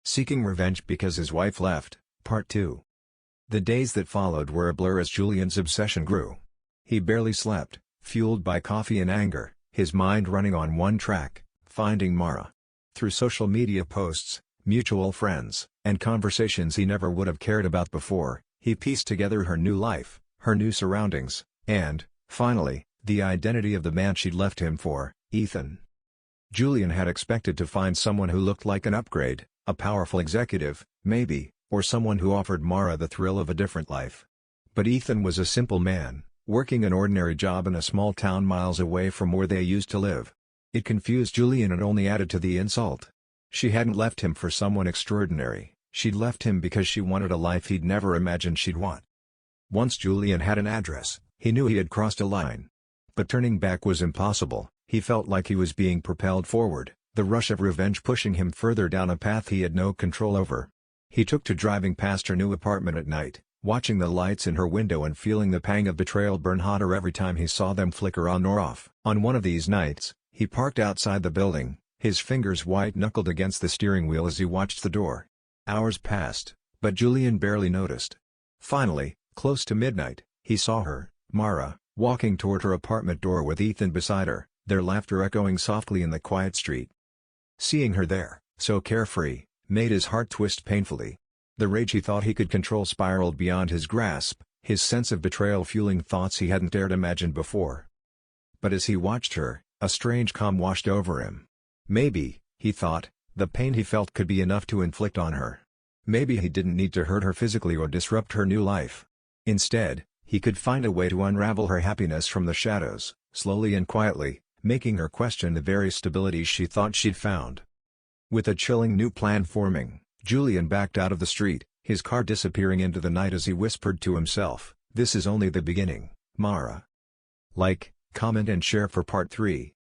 Seeking revenge because his wife left, Part 2. The days that followed were a blur as Julian's obsession grew. He barely slept, fueled by coffee and anger, his mind running on one track: finding Mara. Through social media posts, mutual friends, and conversations he never would have cared about before, he pieced together her new life, her new surroundings, and, finally, the identity of the man she'd left him for, Ethan. Julian had expected to find someone who looked like an upgrade, a powerful executive, maybe, or someone who offered Mara the thrill of a different life. But Ethan was a simple man, working an ordinary job in a small town miles away from where they used to live. It confused Julian and only added to the insult. She hadn't left him for someone extraordinary, she'd left him because she wanted a life he'd never imagined she'd want. Once Julian had an address, he knew he had crossed a line. But turning back was impossible. He felt like he was being propelled forward, the rush of revenge pushing him further down a path he had no control over. He took to driving past her new apartment at night, watching the lights in her window and feeling the pang of betrayal burn hotter every time he saw them flicker on or off. On one of these nights, he parked outside the building, his fingers white-knuckled against the steering wheel as he watched the door. Hours passed, but Julian barely noticed. Finally, close to midnight, he saw her, Mara, walking toward her apartment door with Ethan beside her, their laughter echoing softly in the quiet street. Seeing her there, so carefree, made his heart twist painfully. The rage he thought he could control spiraled beyond his grasp, his sense of betrayal fueling thoughts he hadn't dared imagine before. But as he watched her, a strange calm washed over him. Maybe, he thought, the pain he felt could be enough to inflict on her. Maybe he didn't need to hurt her physically or disrupt her new life. Instead, he could find a way to unravel her happiness from the shadows, slowly and quietly, making her question the very stability she thought she'd found. With a chilling new plan forming, Julian backed out of the street, his car disappearing into the night as he whispered to himself, "This is only the beginning, Mara." Like, comment and share for Part 3.